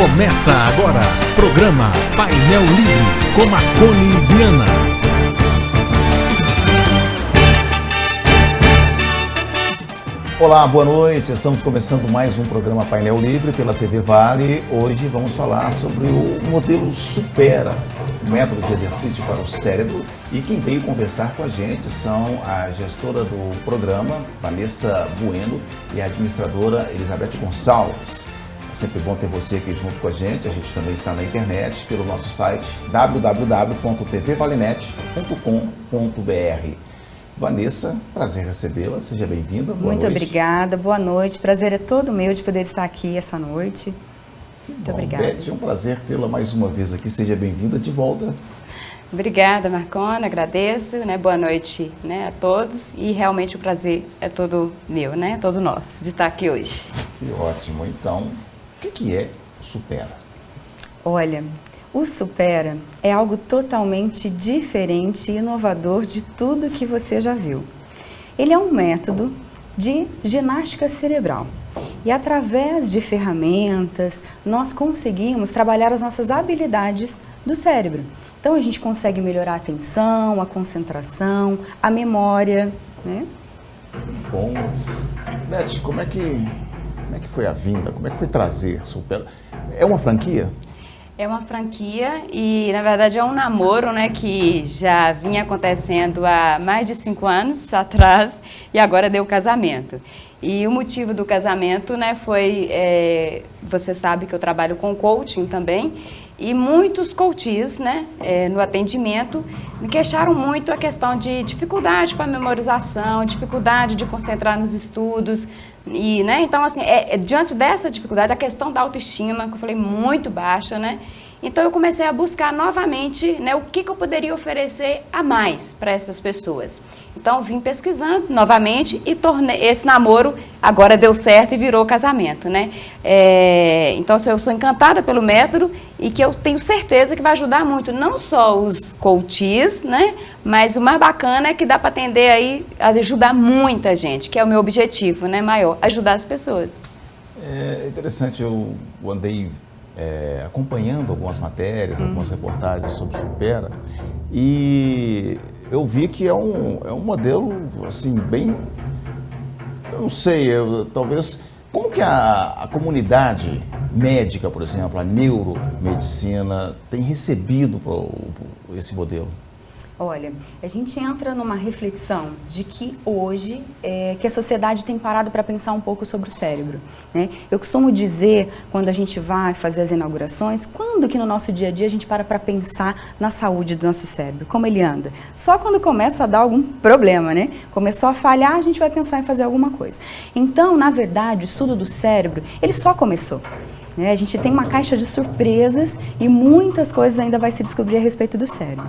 Começa agora, programa Painel Livre, com Marconi Viana. Olá, boa noite. Estamos começando mais um programa Painel Livre pela TV Vale. Hoje vamos falar sobre o modelo Supera, o método de exercício para o cérebro. E quem veio conversar com a gente são a gestora do programa, Vanessa Bueno, e a administradora Elizabeth Gonçalves. É sempre bom ter você aqui junto com a gente. A gente também está na internet pelo nosso site www.tvvalenet.com.br. Vanessa, prazer recebê-la, seja bem-vinda. Muito obrigada, boa noite, prazer é todo meu de poder estar aqui essa noite. Muito obrigada. Beth, é um prazer tê-la mais uma vez aqui, seja bem-vinda de volta. Obrigada, Marcona, agradeço, boa noite a todos e realmente o prazer é todo meu, todo nosso de estar aqui hoje. Que ótimo, então, o que é o Supera? Olha, o Supera é algo totalmente diferente e inovador de tudo que você já viu. Ele é um método de ginástica cerebral e através de ferramentas nós conseguimos trabalhar as nossas habilidades do cérebro. Então a gente consegue melhorar a atenção, a concentração, a memória, Bom, Beth, como é que foi a vinda? Como é que foi trazer Supera? É uma franquia? É uma franquia e, na verdade, é um namoro, que já vinha acontecendo há mais de 5 anos atrás e agora deu casamento. E o motivo do casamento, foi, você sabe que eu trabalho com coaching também, e muitos coaches, no atendimento, me queixaram muito a questão de dificuldade para memorização, dificuldade de concentrar nos estudos. E, então, assim, diante dessa dificuldade, a questão da autoestima, que eu falei, muito baixa, Então, eu comecei a buscar novamente, o que eu poderia oferecer a mais para essas pessoas. Então, vim pesquisando novamente e tornei esse namoro, agora deu certo e virou casamento, Então, eu sou encantada pelo método e que eu tenho certeza que vai ajudar muito, não só os coaches, mas o mais bacana é que dá para atender aí, ajudar muita gente, que é o meu objetivo, maior, ajudar as pessoas. É interessante, eu andei acompanhando algumas matérias, algumas reportagens sobre Supera, e eu vi que é um modelo, assim, bem, eu não sei, talvez, como que a comunidade médica, por exemplo, a neuromedicina, tem recebido esse modelo? Olha, a gente entra numa reflexão de que hoje que a sociedade tem parado para pensar um pouco sobre o cérebro, Eu costumo dizer, quando a gente vai fazer as inaugurações, quando que no nosso dia a dia a gente para pensar na saúde do nosso cérebro, como ele anda? Só quando começa a dar algum problema, Começou a falhar, a gente vai pensar em fazer alguma coisa. Então, na verdade, o estudo do cérebro, ele só começou. A gente tem uma caixa de surpresas e muitas coisas ainda vai se descobrir a respeito do cérebro.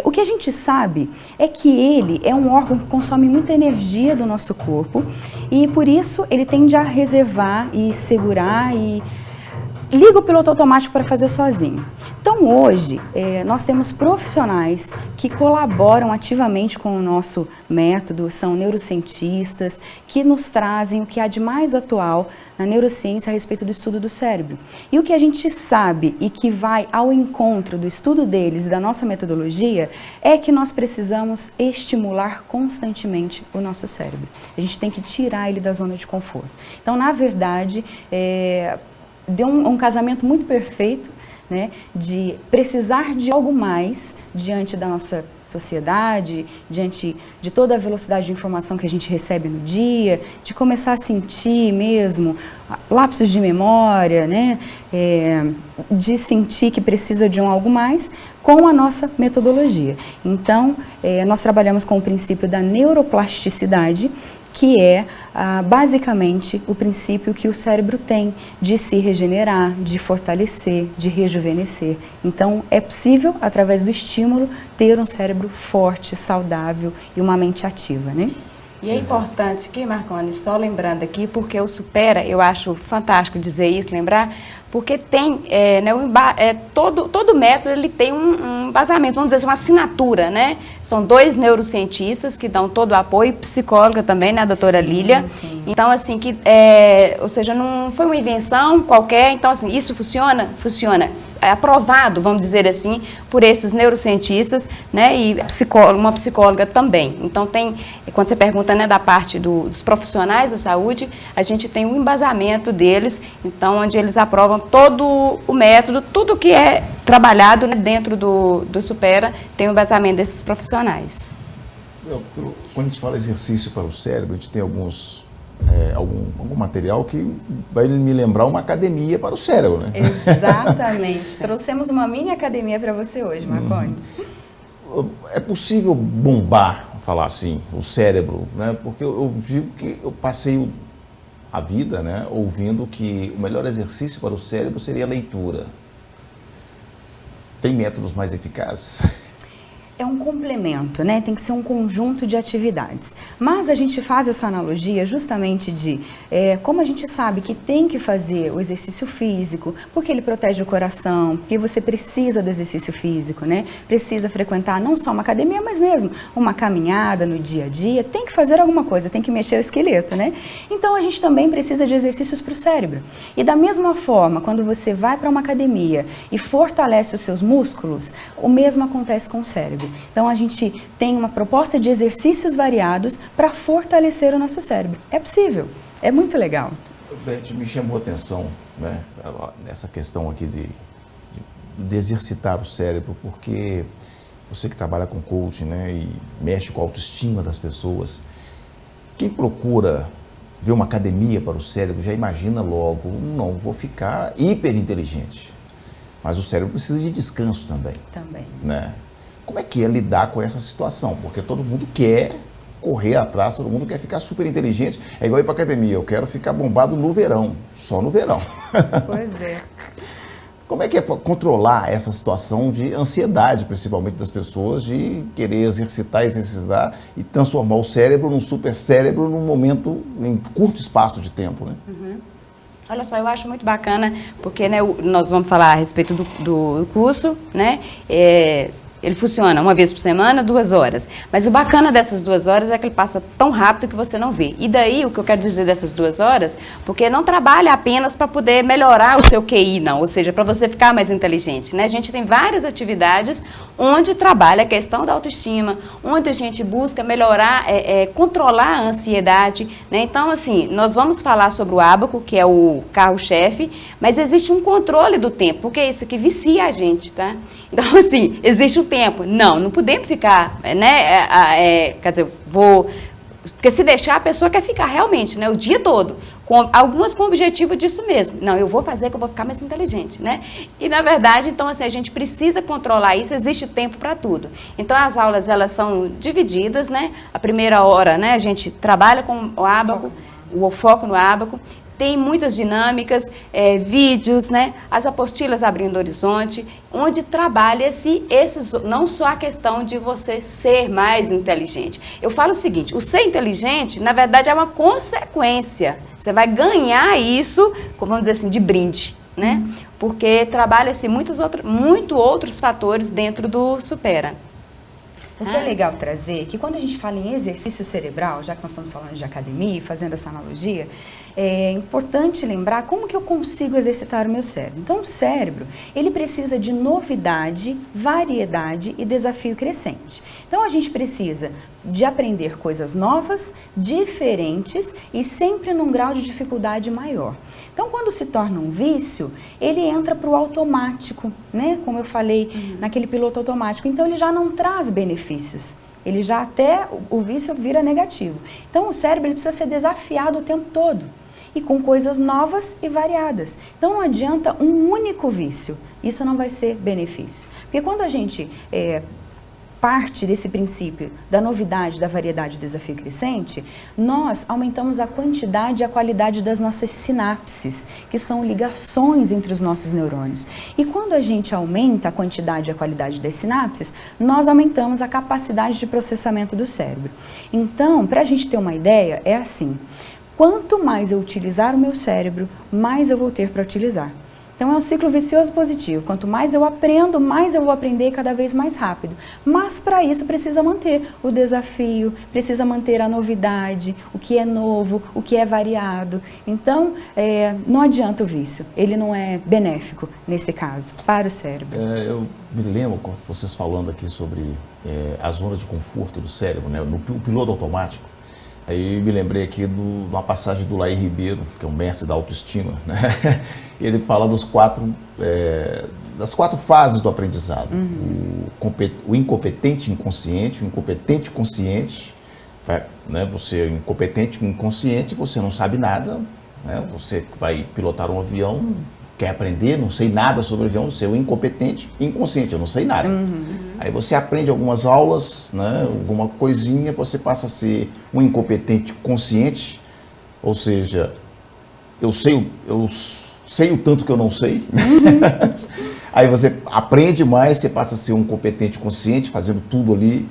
O que a gente sabe é que ele é um órgão que consome muita energia do nosso corpo e por isso ele tende a reservar e segurar e liga o piloto automático para fazer sozinho. Então hoje nós temos profissionais que colaboram ativamente com o nosso método, são neurocientistas que nos trazem o que há de mais atual na neurociência a respeito do estudo do cérebro. E o que a gente sabe e que vai ao encontro do estudo deles e da nossa metodologia é que nós precisamos estimular constantemente o nosso cérebro. A gente tem que tirar ele da zona de conforto. Então, na verdade, deu um casamento muito perfeito, de precisar de algo mais diante da nossa sociedade, diante de toda a velocidade de informação que a gente recebe no dia, de começar a sentir mesmo lapsos de memória, de sentir que precisa de algo mais com a nossa metodologia. Então, nós trabalhamos com o princípio da neuroplasticidade, que é basicamente o princípio que o cérebro tem de se regenerar, de fortalecer, de rejuvenescer. Então, é possível, através do estímulo, ter um cérebro forte, saudável e uma mente ativa, E é importante que, Marconi, só lembrando aqui, porque o Supera, eu acho fantástico dizer isso, lembrar, porque tem, todo método ele tem um embasamento, vamos dizer assim, uma assinatura, né? São 2 neurocientistas que dão todo o apoio, psicóloga também, né, a doutora Lília. Sim. Então, assim, ou seja, não foi uma invenção qualquer, então, assim, isso funciona? Funciona. É aprovado, vamos dizer assim, por esses neurocientistas, né, e uma psicóloga também. Então, quando você pergunta, né, da parte dos profissionais da saúde, a gente tem um embasamento deles, então, onde eles aprovam todo o método, tudo que é trabalhado, né, dentro do Supera, tem um embasamento desses profissionais. Quando a gente fala exercício para o cérebro, a gente tem algum material que vai me lembrar uma academia para o cérebro, né? Exatamente. Trouxemos uma mini academia para você hoje, Marconi. É possível bombar, falar assim, o cérebro, né? Porque eu digo que eu passei a vida, né, ouvindo que o melhor exercício para o cérebro seria a leitura. Tem métodos mais eficazes? É um complemento, né? Tem que ser um conjunto de atividades. Mas a gente faz essa analogia justamente de como a gente sabe que tem que fazer o exercício físico, porque ele protege o coração, porque você precisa do exercício físico, né? Precisa frequentar não só uma academia, mas mesmo uma caminhada no dia a dia. Tem que fazer alguma coisa, tem que mexer o esqueleto, né? Então a gente também precisa de exercícios para o cérebro. E da mesma forma, quando você vai para uma academia e fortalece os seus músculos, o mesmo acontece com o cérebro. Então a gente tem uma proposta de exercícios variados para fortalecer o nosso cérebro. É possível, é muito legal. Me chamou a atenção, né, nessa questão aqui de exercitar o cérebro, porque você que trabalha com coaching, né, e mexe com a autoestima das pessoas, quem procura ver uma academia para o cérebro já imagina logo, não vou ficar hiper inteligente, mas o cérebro precisa de descanso também. Também. Né? Como é que é lidar com essa situação? Porque todo mundo quer correr atrás, todo mundo quer ficar super inteligente. É igual ir para academia, eu quero ficar bombado no verão, só no verão. Pois é. Como é que é controlar essa situação de ansiedade, principalmente das pessoas, de querer exercitar e transformar o cérebro num super cérebro num momento, em curto espaço de tempo, né? Uhum. Olha só, eu acho muito bacana, porque, né, nós vamos falar a respeito do curso, né? Ele funciona uma vez por semana, 2 horas. Mas o bacana dessas 2 horas é que ele passa tão rápido que você não vê. E daí, o que eu quero dizer dessas 2 horas, porque não trabalha apenas para poder melhorar o seu QI, não. Ou seja, para você ficar mais inteligente, né? A gente tem várias atividades onde trabalha a questão da autoestima, onde a gente busca melhorar, controlar a ansiedade, né? Então, assim, nós vamos falar sobre o ábaco, que é o carro-chefe, mas existe um controle do tempo, porque isso aqui vicia a gente, tá? Então, assim, existe o tempo. Não podemos ficar, né, quer dizer, porque se deixar, a pessoa quer ficar realmente, né, o dia todo, algumas com o objetivo disso mesmo. Não, eu vou fazer que eu vou ficar mais inteligente, né? E, na verdade, então, assim, a gente precisa controlar isso, existe tempo para tudo. Então, as aulas, elas são divididas, né? A primeira hora, né, a gente trabalha com o ábaco, o foco no ábaco. Tem muitas dinâmicas, vídeos, né? As apostilas abrindo horizonte, onde trabalha-se não só a questão de você ser mais inteligente. Eu falo o seguinte, o ser inteligente, na verdade, é uma consequência. Você vai ganhar isso, vamos dizer assim, de brinde, né? Porque trabalha-se muitos outros fatores dentro do Supera. O que é legal trazer, que quando a gente fala em exercício cerebral, já que nós estamos falando de academia e fazendo essa analogia, é importante lembrar como que eu consigo exercitar o meu cérebro. Então, o cérebro, ele precisa de novidade, variedade e desafio crescente. Então, a gente precisa de aprender coisas novas, diferentes e sempre num grau de dificuldade maior. Então, quando se torna um vício, ele entra para o automático, né? Como eu falei, naquele piloto automático. Então, ele já não traz benefícios. Ele já o vício vira negativo. Então, o cérebro ele precisa ser desafiado o tempo todo. E com coisas novas e variadas. Então, não adianta um único vício. Isso não vai ser benefício. Porque quando a gente parte desse princípio da novidade, da variedade e desafio crescente, nós aumentamos a quantidade e a qualidade das nossas sinapses, que são ligações entre os nossos neurônios. E quando a gente aumenta a quantidade e a qualidade das sinapses, nós aumentamos a capacidade de processamento do cérebro. Então, para a gente ter uma ideia, é assim: quanto mais eu utilizar o meu cérebro, mais eu vou ter para utilizar. Então é um ciclo vicioso positivo. Quanto mais eu aprendo, mais eu vou aprender cada vez mais rápido. Mas para isso precisa manter o desafio, precisa manter a novidade, o que é novo, o que é variado. Então não adianta o vício, ele não é benéfico nesse caso, para o cérebro. Eu me lembro, vocês falando aqui sobre a zona de conforto do cérebro, né, no piloto automático. Aí me lembrei aqui de uma passagem do Laí Ribeiro, que é um mestre da autoestima, né? Ele fala das quatro fases do aprendizado. O incompetente inconsciente, o incompetente consciente, né? Você é incompetente inconsciente, você não sabe nada, né? Você vai pilotar um avião, quer aprender, não sei nada sobre o avião, você é o incompetente inconsciente, eu não sei nada. Aí você aprende algumas aulas, né, alguma coisinha, você passa a ser um incompetente consciente, ou seja, eu sei o tanto que eu não sei. Aí você aprende mais, você passa a ser um competente consciente, fazendo tudo ali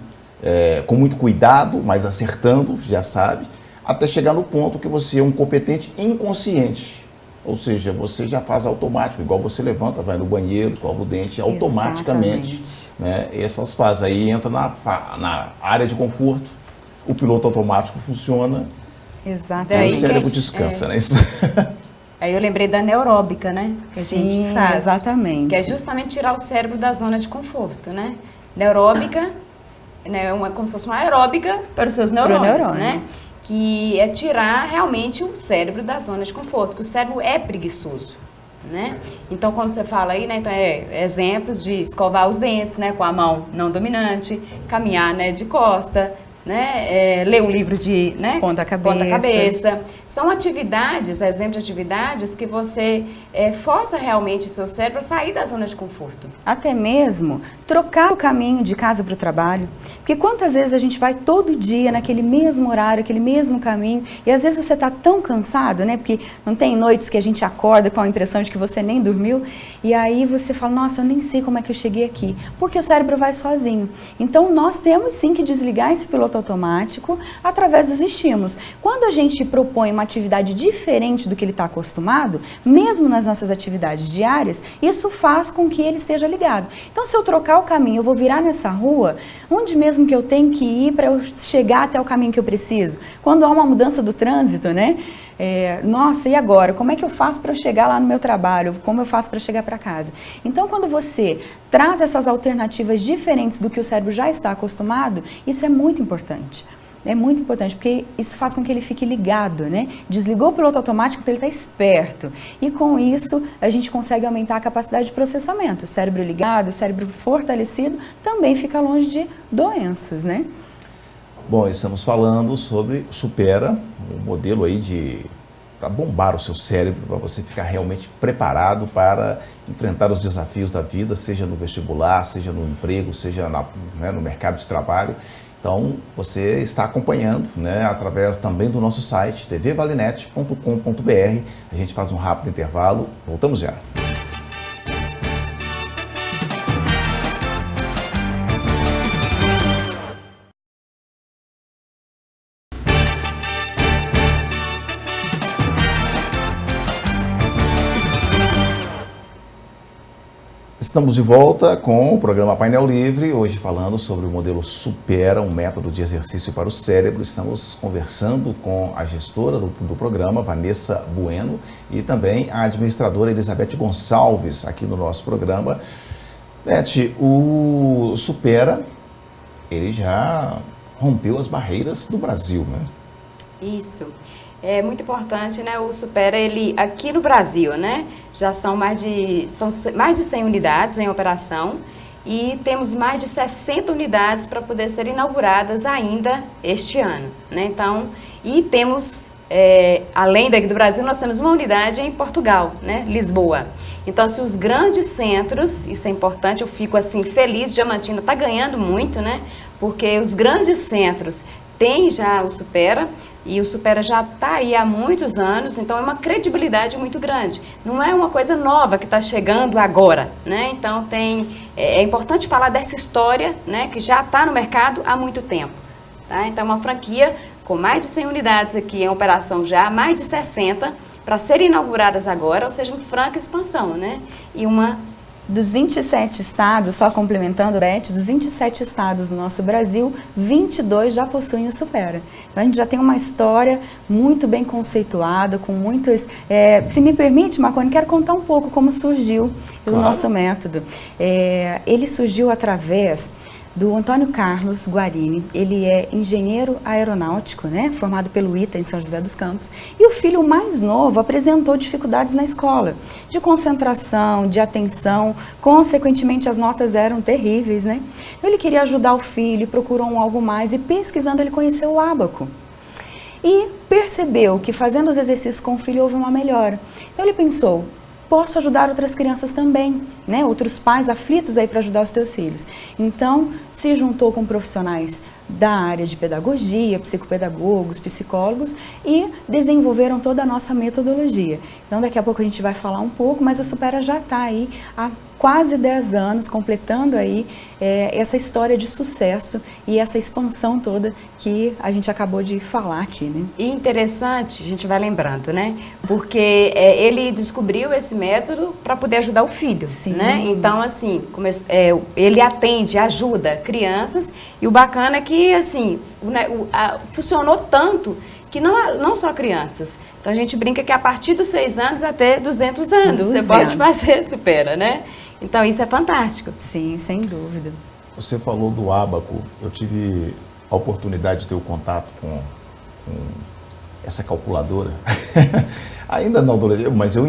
com muito cuidado, mas acertando, já sabe, até chegar no ponto que você é um competente inconsciente. Ou seja, você já faz automático, igual você levanta, vai no banheiro, escova o dente, automaticamente. Né? Essas fases aí entram na área de conforto, o piloto automático funciona, Exatamente. E o cérebro descansa, né? Isso. Aí eu lembrei da neuróbica, né? Que a gente faz. Exatamente. Que é justamente tirar o cérebro da zona de conforto, né? Neuróbica, né, como se fosse uma aeróbica para os seus neurônios, né? Que é tirar realmente o cérebro da zona de conforto, que o cérebro é preguiçoso, né? Então, quando você fala aí, né, então exemplos de escovar os dentes, né, com a mão não dominante, caminhar, né, de costa, né, ler um livro de, né, ponta-cabeça. São atividades, exemplos de atividades que você força realmente o seu cérebro a sair da zona de conforto. Até mesmo trocar o caminho de casa para o trabalho. Porque quantas vezes a gente vai todo dia naquele mesmo horário, aquele mesmo caminho, e às vezes você está tão cansado, né? Porque não tem noites que a gente acorda com a impressão de que você nem dormiu, e aí você fala, nossa, eu nem sei como é que eu cheguei aqui. Porque o cérebro vai sozinho. Então nós temos sim que desligar esse piloto automático através dos estímulos. Quando a gente propõe uma atividade diferente do que ele está acostumado, mesmo nas nossas atividades diárias, isso faz com que ele esteja ligado. Então, se eu trocar o caminho, eu vou virar nessa rua, onde mesmo que eu tenho que ir para eu chegar até o caminho que eu preciso? Quando há uma mudança do trânsito, né? Nossa, e agora? Como é que eu faço para eu chegar lá no meu trabalho? Como eu faço para chegar para casa? Então, quando você traz essas alternativas diferentes do que o cérebro já está acostumado, isso é muito importante. É muito importante, porque isso faz com que ele fique ligado, né? Desligou o piloto automático, então ele está esperto. E com isso, a gente consegue aumentar a capacidade de processamento. O cérebro ligado, o cérebro fortalecido, também fica longe de doenças, né? Bom, estamos falando sobre Supera, um modelo aí para bombar o seu cérebro, para você ficar realmente preparado para enfrentar os desafios da vida, seja no vestibular, seja no emprego, seja no mercado de trabalho. Então, você está acompanhando, né, através também do nosso site, tvvalenet.com.br. A gente faz um rápido intervalo, voltamos já. Estamos de volta com o programa Painel Livre, hoje falando sobre o modelo Supera, um método de exercício para o cérebro. Estamos conversando com a gestora do programa, Vanessa Bueno, e também a administradora Elizabeth Gonçalves, aqui no nosso programa. Beth, o Supera, ele já rompeu as barreiras do Brasil, né? Isso. É muito importante, né? O Supera, ele aqui no Brasil, né? Já são mais de 100 unidades em operação e temos mais de 60 unidades para poder ser inauguradas ainda este ano, né? Então, e temos além daqui do Brasil, nós temos uma unidade em Portugal, né? Lisboa. Então, se os grandes centros, isso é importante, eu fico assim feliz, Diamantina está ganhando muito, né? Porque os grandes centros têm já o Supera, e o Supera já está aí há muitos anos, então é uma credibilidade muito grande. Não é uma coisa nova que está chegando agora, né? Então é importante falar dessa história, né, que já está no mercado há muito tempo. Tá? Então é uma franquia com mais de 100 unidades aqui em operação já, mais de 60 para serem inauguradas agora, ou seja, em franca expansão, né? E dos 27 estados, só complementando, Beth, dos 27 estados do nosso Brasil, 22 já possuem o Supera. Então a gente já tem uma história muito bem conceituada, com muitos... se me permite, Marconi, quero contar um pouco como surgiu o nosso método. Ele surgiu através do Antônio Carlos Guarini. Ele é engenheiro aeronáutico, né, formado pelo ITA em São José dos Campos, e o filho mais novo apresentou dificuldades na escola, de concentração, de atenção, consequentemente as notas eram terríveis, né? Então ele queria ajudar o filho, procurou algo mais e pesquisando ele conheceu o ábaco. E percebeu que fazendo os exercícios com o filho houve uma melhora. Então ele pensou, posso ajudar outras crianças também, né? Outros pais aflitos aí para ajudar os teus filhos. Então, se juntou com profissionais da área de pedagogia, psicopedagogos, psicólogos e desenvolveram toda a nossa metodologia. Então, daqui a pouco a gente vai falar um pouco, mas o Supera já está aí há quase 10 anos, completando aí essa história de sucesso e essa expansão toda que a gente acabou de falar aqui, né? E interessante, a gente vai lembrando, né? Porque ele descobriu esse método para poder ajudar o filho, Sim. né? Então, assim, ele atende, ajuda crianças e o bacana é que, assim, funcionou tanto que não só crianças. Então, a gente brinca que a partir dos 6 anos até 200 anos, você pode fazer Supera, né? Então, isso é fantástico. Sim, sem dúvida. Você falou do ábaco. Eu tive a oportunidade de ter o contato com essa calculadora. Ainda não, mas o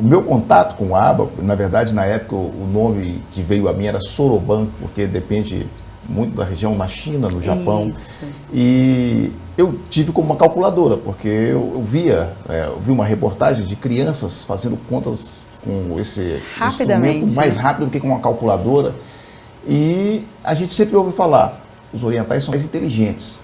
meu contato com o ábaco, na verdade, na época, o nome que veio a mim era Soroban, porque depende muito da região, na China, no Japão. Isso. E eu tive como uma calculadora, porque eu vi uma reportagem de crianças fazendo contas com esse instrumento mais rápido do que com uma calculadora. E a gente sempre ouve falar, os orientais são mais inteligentes.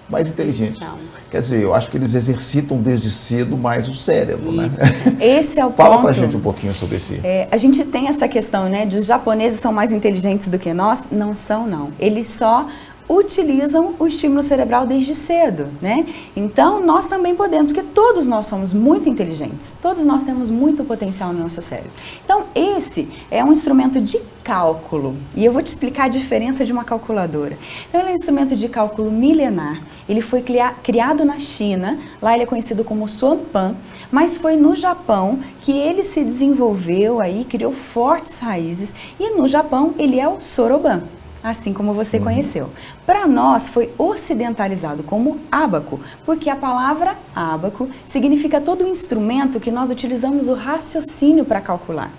Mais inteligentes. Não. Quer dizer, eu acho que eles exercitam desde cedo mais o cérebro, né? Esse é o Fala ponto. pra gente um pouquinho sobre esse. A gente tem essa questão, né, de os japoneses são mais inteligentes do que nós. Não são, não. Eles só utilizam o estímulo cerebral desde cedo, né? Então, nós também podemos, porque todos nós somos muito inteligentes, todos nós temos muito potencial no nosso cérebro. Então, esse é um instrumento de cálculo, e eu vou te explicar a diferença de uma calculadora. Então, ele é um instrumento de cálculo milenar, ele foi criado na China, lá ele é conhecido como Suanpan, mas foi no Japão que ele se desenvolveu aí, criou fortes raízes, e no Japão ele é o Soroban. Assim como você conheceu. Para nós foi ocidentalizado como ábaco, porque a palavra ábaco significa todo o instrumento que nós utilizamos o raciocínio para calcular.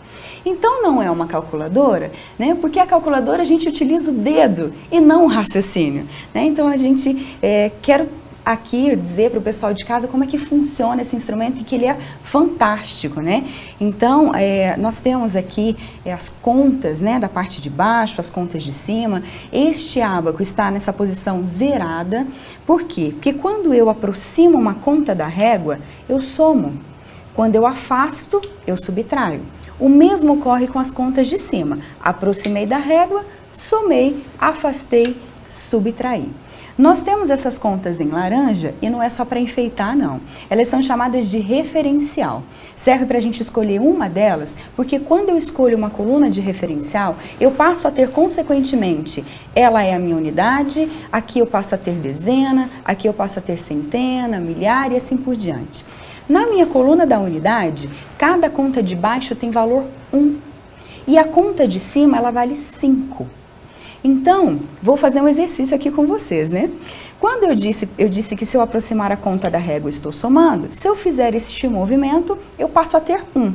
Então não é uma calculadora, né? Porque a calculadora a gente utiliza o dedo e não o raciocínio, né? Então a gente quer aqui dizer para o pessoal de casa como é que funciona esse instrumento e que ele é fantástico, né? Então, nós temos aqui as contas, né, da parte de baixo, as contas de cima. Este ábaco está nessa posição zerada. Por quê? Porque quando eu aproximo uma conta da régua, eu somo. Quando eu afasto, eu subtraio. O mesmo ocorre com as contas de cima. Aproximei da régua, somei, afastei, subtraí. Nós temos essas contas em laranja e não é só para enfeitar, não. Elas são chamadas de referencial. Serve para a gente escolher uma delas, porque quando eu escolho uma coluna de referencial, eu passo a ter, consequentemente, ela é a minha unidade, aqui eu passo a ter dezena, aqui eu passo a ter centena, milhar e assim por diante. Na minha coluna da unidade, cada conta de baixo tem valor 1 e a conta de cima ela vale 5. Então, vou fazer um exercício aqui com vocês, né? Quando eu disse que se eu aproximar a conta da régua, estou somando. Se eu fizer este movimento, eu passo a ter 1.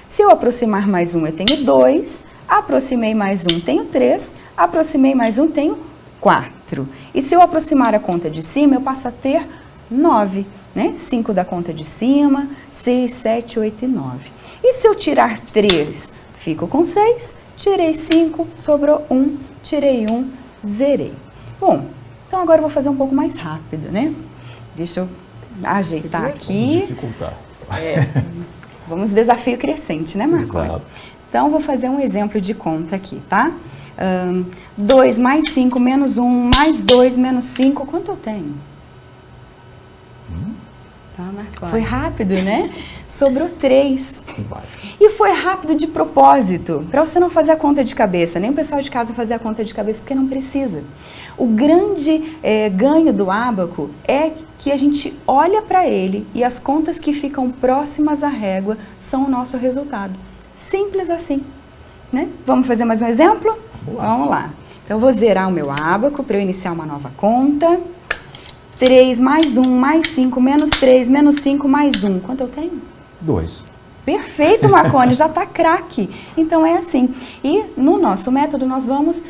Se eu aproximar mais 1, eu tenho 2. Aproximei mais 1, tenho 3. Aproximei mais 1, tenho 4. E se eu aproximar a conta de cima, eu passo a ter 9. né? 5 da conta de cima, 6, 7, 8 e 9. E se eu tirar 3, fico com 6, tirei 5, sobrou 1, tirei 1, zerei. Bom, então agora eu vou fazer um pouco mais rápido, né? Deixa eu ajeitar aqui. Dificultar. Vamos desafio crescente, né, Marconi? Exato. Então, vou fazer um exemplo de conta aqui, tá? 2 mais 5 menos 1 mais 2 menos 5, quanto eu tenho? Tá, Marconi. Foi rápido, né? Sobrou 3. Vai. E foi rápido de propósito, para você não fazer a conta de cabeça, nem o pessoal de casa fazer a conta de cabeça, porque não precisa. O grande ganho do ábaco é que a gente olha para ele e as contas que ficam próximas à régua são o nosso resultado. Simples assim, né? Vamos fazer mais um exemplo? Vamos lá. Então, eu vou zerar o meu ábaco para eu iniciar uma nova conta. 3 mais 1 mais 5 menos 3 menos 5 mais 1. Quanto eu tenho? 2. Perfeito, Marconi, já está craque. Então é assim. E no nosso método nós vamos,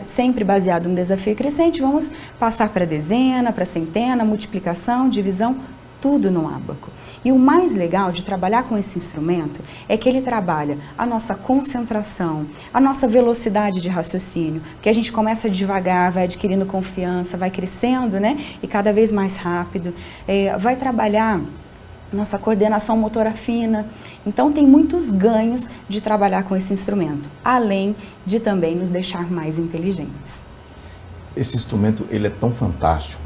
sempre baseado no desafio crescente, vamos passar para dezena, para centena, multiplicação, divisão, tudo no ábaco. E o mais legal de trabalhar com esse instrumento é que ele trabalha a nossa concentração, a nossa velocidade de raciocínio, porque a gente começa devagar, vai adquirindo confiança, vai crescendo, né? E cada vez mais rápido. Vai trabalhar nossa coordenação motora fina. Então tem muitos ganhos de trabalhar com esse instrumento, além de também nos deixar mais inteligentes. Esse instrumento, ele é tão fantástico,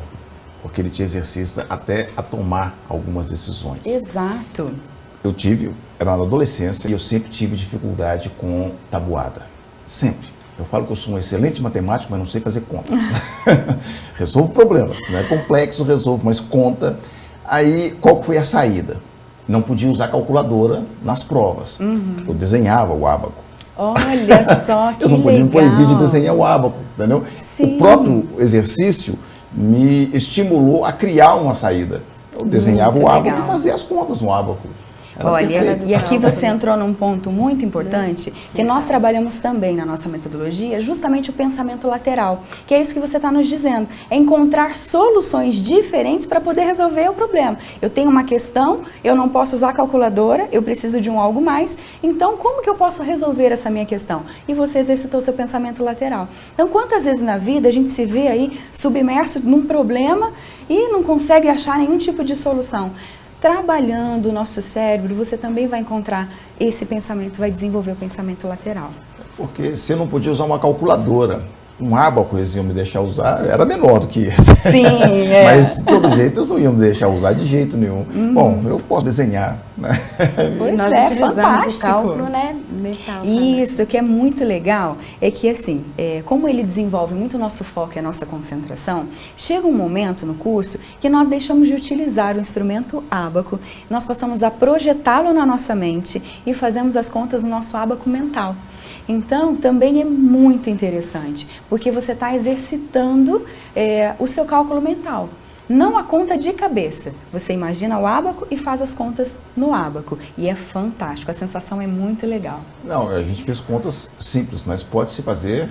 porque ele te exercita até a tomar algumas decisões. Exato. Era na adolescência, e eu sempre tive dificuldade com tabuada. Sempre. Eu falo que eu sou um excelente matemático, mas não sei fazer conta. Resolvo problemas, né? Complexo, resolvo, mas conta. Aí, qual foi a saída? Não podia usar calculadora nas provas. Eu desenhava o ábaco. Olha só que Eles não podiam me legal. proibir de desenhar o ábaco, entendeu? Sim. O próprio exercício me estimulou a criar uma saída. Eu desenhava Muito o ábaco legal. e fazia as contas no ábaco. Era Olha, perfeito. e aqui você entrou num ponto muito importante, que nós trabalhamos também na nossa metodologia, justamente o pensamento lateral, que é isso que você está nos dizendo, é encontrar soluções diferentes para poder resolver o problema. Eu tenho uma questão, eu não posso usar a calculadora, eu preciso de um algo mais, então como que eu posso resolver essa minha questão? E você exercitou seu pensamento lateral. Então, quantas vezes na vida a gente se vê aí submerso num problema e não consegue achar nenhum tipo de solução? Trabalhando o nosso cérebro, você também vai encontrar esse pensamento, vai desenvolver o pensamento lateral. Porque se eu não podia usar uma calculadora, um ábaco eles iam me deixar usar, era menor do que esse. Sim, Mas, de todo jeito, eles não iam me deixar usar de jeito nenhum. Bom, eu posso desenhar, né? Pois Nós é, utilizamos fantástico. o cálculo, né, mental. também. Isso, o que é muito legal é que, assim, como ele desenvolve muito o nosso foco e a nossa concentração, chega um momento no curso que nós deixamos de utilizar o instrumento ábaco, nós passamos a projetá-lo na nossa mente e fazemos as contas no nosso ábaco mental. Então, também é muito interessante, porque você está exercitando o seu cálculo mental. Não a conta de cabeça. Você imagina o ábaco e faz as contas no ábaco. E é fantástico, a sensação é muito legal. Não, a gente fez contas simples, mas pode-se fazer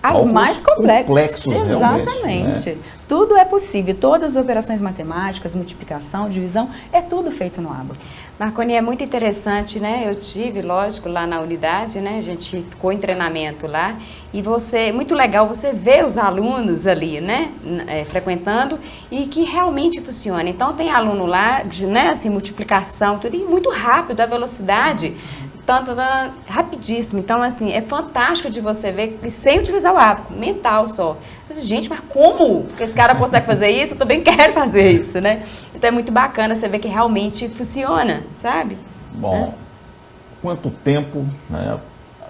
As cálculos mais complexos. realmente, Exatamente. né? Tudo é possível. Todas as operações matemáticas, multiplicação, divisão, é tudo feito no ábaco. Marconi, é muito interessante, né? Eu tive, lógico, lá na unidade, né? A gente ficou em treinamento lá e muito legal você ver os alunos ali, né? Frequentando e que realmente funciona. Então, tem aluno lá, né? Assim, multiplicação, tudo e muito rápido, a velocidade, tanto rapidíssimo. Então, assim, é fantástico de você ver sem utilizar o ábaco, mental só. Gente, mas como que esse cara consegue fazer isso? Eu também quero fazer isso, né? Então é muito bacana você ver que realmente funciona, sabe? Bom, quanto tempo, né,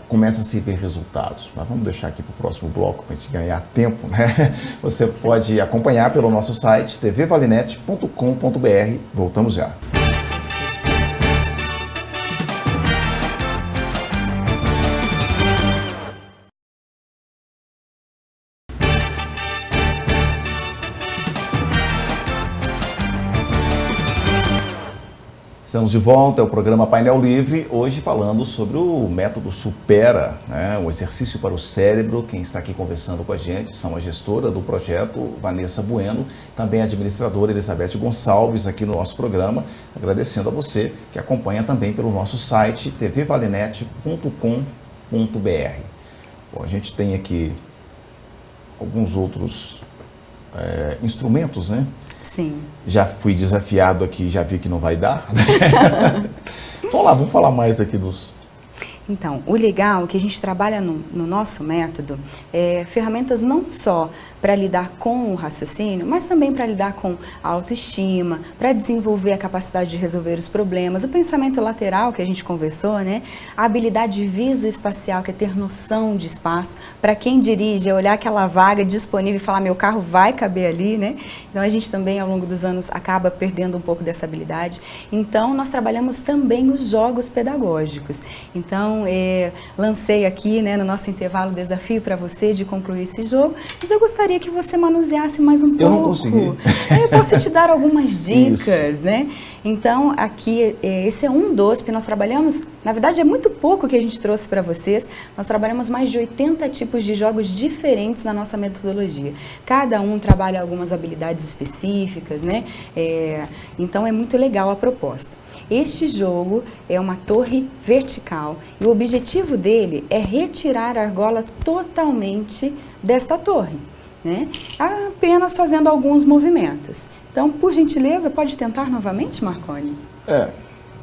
começa a se ver resultados? Mas vamos deixar aqui para o próximo bloco para a gente ganhar tempo, né? Você pode acompanhar pelo nosso site tvvalinet.com.br. Voltamos já. Estamos de volta, é o programa Painel Livre, hoje falando sobre o método Supera, né, um exercício para o cérebro. Quem está aqui conversando com a gente são a gestora do projeto, Vanessa Bueno, também a administradora Elizabeth Gonçalves aqui no nosso programa, agradecendo a você que acompanha também pelo nosso site tvvalenet.com.br. Bom, a gente tem aqui alguns outros instrumentos, né? Sim. Já fui desafiado aqui, já vi que não vai dar. Vamos lá, vamos falar mais aqui dos... Então, o legal é que a gente trabalha no nosso método ferramentas não só para lidar com o raciocínio, mas também para lidar com a autoestima, para desenvolver a capacidade de resolver os problemas, o pensamento lateral que a gente conversou, né? A habilidade visoespacial, que é ter noção de espaço. Para quem dirige, é olhar aquela vaga disponível e falar, meu carro vai caber ali, né? Então, a gente também, ao longo dos anos, acaba perdendo um pouco dessa habilidade. Então, nós trabalhamos também os jogos pedagógicos. Então, lancei aqui, né, no nosso intervalo, o desafio para você de concluir esse jogo, mas eu gostaria que você manuseasse mais um pouco. Eu não consegui. Eu posso te dar algumas dicas, Isso. né? Então, aqui, esse é um dos que nós trabalhamos, na verdade é muito pouco que a gente trouxe para vocês, nós trabalhamos mais de 80 tipos de jogos diferentes na nossa metodologia. Cada um trabalha algumas habilidades específicas, né? Então, é muito legal a proposta. Este jogo é uma torre vertical e o objetivo dele é retirar a argola totalmente desta torre, né? Apenas fazendo alguns movimentos. Então, por gentileza, pode tentar novamente, Marconi?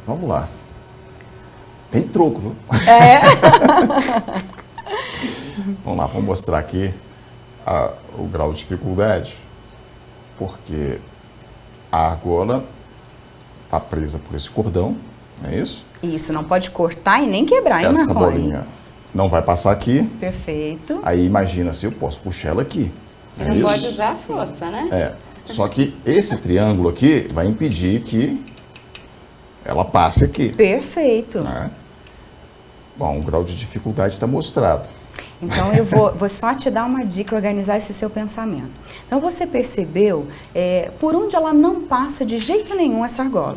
Vamos lá. Tem troco, viu? Vamos lá, vamos mostrar aqui o grau de dificuldade, porque a argola está presa por esse cordão, não é isso? Isso, não pode cortar e nem quebrar, hein, Essa Marconi? bolinha não vai passar aqui. Perfeito. Aí imagina se eu posso puxar ela aqui. Você não pode usar a força, né? Só que esse triângulo aqui vai impedir que ela passe aqui. Perfeito. Né? Bom, o grau de dificuldade está mostrado. Então, eu vou só te dar uma dica, organizar esse seu pensamento. Então, você percebeu por onde ela não passa de jeito nenhum essa argola?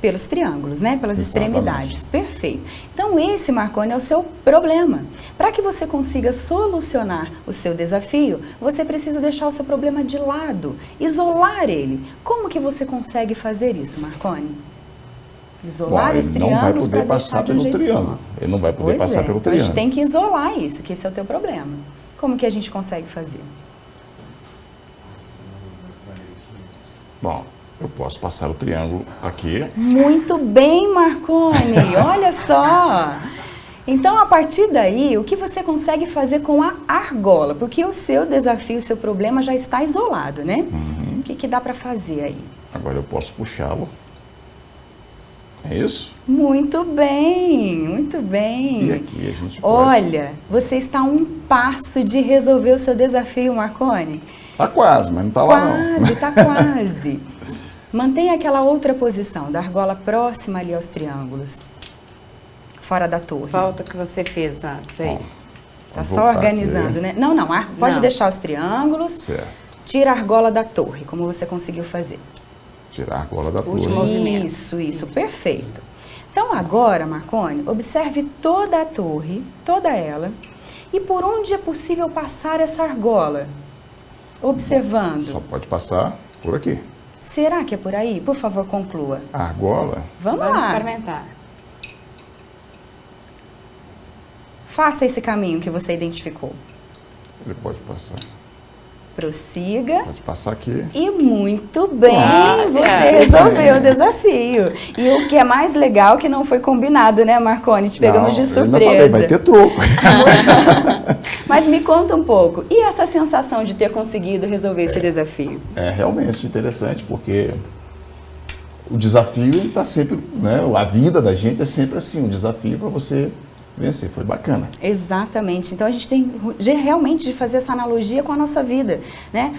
Pelos triângulos, né? Pelas extremidades. Perfeito. Então, esse, Marconi, é o seu problema. Para que você consiga solucionar o seu desafio, você precisa deixar o seu problema de lado, isolar ele. Como que você consegue fazer isso, Marconi? Isolar os triângulos para deixar de um jeito só. Ele não vai poder passar pelo Então, triângulo. a gente tem que isolar isso, que esse é o teu problema. Como que a gente consegue fazer? Bom, eu posso passar o triângulo aqui. Muito bem, Marconi, olha só. Então, a partir daí, o que você consegue fazer com a argola? Porque o seu desafio, o seu problema já está isolado, né? Uhum. O que dá para fazer aí? Agora eu posso puxá-lo. É isso? Muito bem, muito bem. E aqui a gente pode... Olha, você está a um passo de resolver o seu desafio, Marconi. Tá quase, mas não tá lá não. Quase, tá quase. Mantenha aquela outra posição, da argola próxima ali aos triângulos. Fora da torre. Falta o que você fez antes aí. Tá só organizando, aqui. né? Não, pode Não. deixar os triângulos. Certo. Tira a argola da torre, como você conseguiu fazer. Tirar a argola da Último torre. movimento. Isso, perfeito. Então agora, Marconi, observe toda a torre, toda ela, e por onde é possível passar essa argola? Observando. Só pode passar por aqui. Será que é por aí? Por favor, conclua. A argola, Vamos Vamos lá. experimentar. Faça esse caminho que você identificou. ele pode passar. Prossiga. Pode passar aqui. E muito bem, Ah, você resolveu o desafio. E o que é mais legal que não foi combinado, né, Marconi? Te pegamos de Eu surpresa. ainda falei, vai ter troco. Mas me conta um pouco, e essa sensação de ter conseguido resolver esse desafio? É realmente interessante, porque o desafio está sempre, né? A vida da gente é sempre assim, um desafio para você vencer. Foi bacana. Exatamente. Então a gente tem realmente de fazer essa analogia com a nossa vida, né?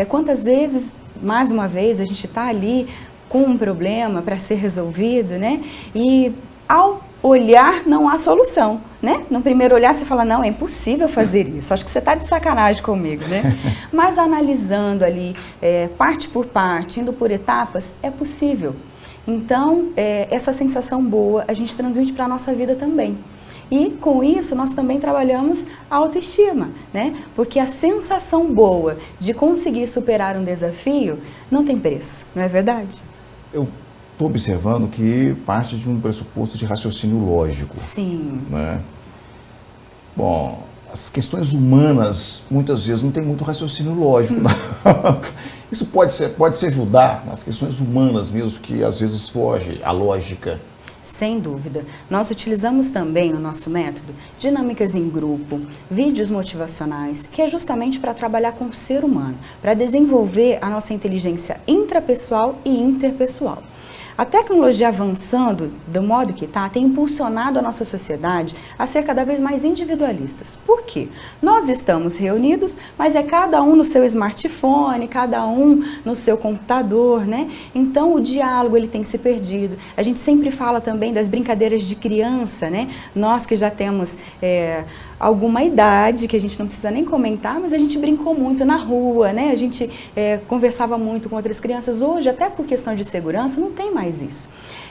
Quantas vezes, mais uma vez, a gente está ali com um problema para ser resolvido, né? E ao olhar não há solução, né? No primeiro olhar você fala, não, é impossível fazer isso, acho que você está de sacanagem comigo, né? Mas analisando ali, parte por parte, indo por etapas, é possível. Então, essa sensação boa a gente transmite para a nossa vida também. E com isso nós também trabalhamos a autoestima, né? Porque a sensação boa de conseguir superar um desafio não tem preço, não é verdade? Eu estou observando que parte de um pressuposto de raciocínio lógico. Sim. Né? Bom, as questões humanas muitas vezes não tem muito raciocínio lógico. Isso pode se ajudar nas questões humanas mesmo, que às vezes foge à lógica. Sem dúvida. Nós utilizamos também no nosso método dinâmicas em grupo, vídeos motivacionais, que é justamente para trabalhar com o ser humano, para desenvolver a nossa inteligência intrapessoal e interpessoal. A tecnologia avançando do modo que está, tem impulsionado a nossa sociedade a ser cada vez mais individualistas. Por quê? Nós estamos reunidos, mas é cada um no seu smartphone, cada um no seu computador, né? Então o diálogo ele tem se perdido. A gente sempre fala também das brincadeiras de criança, né? Nós que já temos alguma idade, que a gente não precisa nem comentar, mas a gente brincou muito na rua, né? A gente conversava muito com outras crianças. Hoje, até por questão de segurança, não tem mais isso.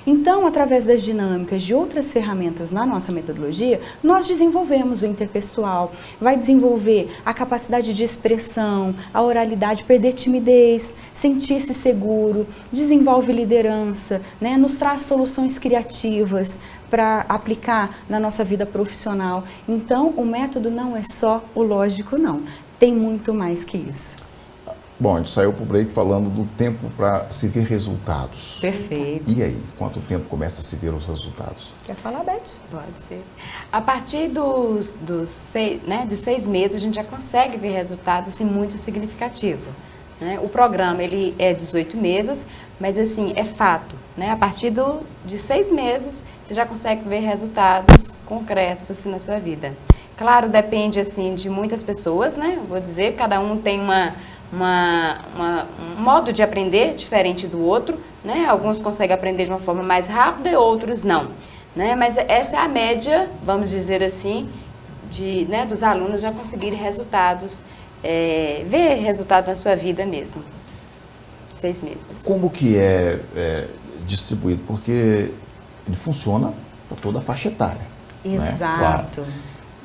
Então, através das dinâmicas de outras ferramentas na nossa metodologia, nós desenvolvemos o interpessoal, vai desenvolver a capacidade de expressão, a oralidade, perder timidez, sentir-se seguro, desenvolve liderança, né? Nos traz soluções criativas para aplicar na nossa vida profissional. Então, o método não é só o lógico, não. Tem muito mais que isso. Bom, a gente saiu para o break falando do tempo para se ver resultados. Perfeito. E aí, quanto tempo começa a se ver os resultados? Quer falar, Beth? Pode ser. A partir de 6 meses, a gente já consegue ver resultados assim, muito significativos. Né? O programa ele é 18 meses, mas assim, é fato. Né? A partir de 6 meses, você já consegue ver resultados concretos assim, na sua vida. Claro, depende assim, de muitas pessoas, né? Vou dizer, cada um tem um modo de aprender diferente do outro, né? Alguns conseguem aprender de uma forma mais rápida e outros não. Né? Mas essa é a média, vamos dizer assim, né, dos alunos já conseguirem resultados, ver resultado na sua vida mesmo. 6 meses. Como que é distribuído? Porque ele funciona para toda a faixa etária. Exato. Né? Claro.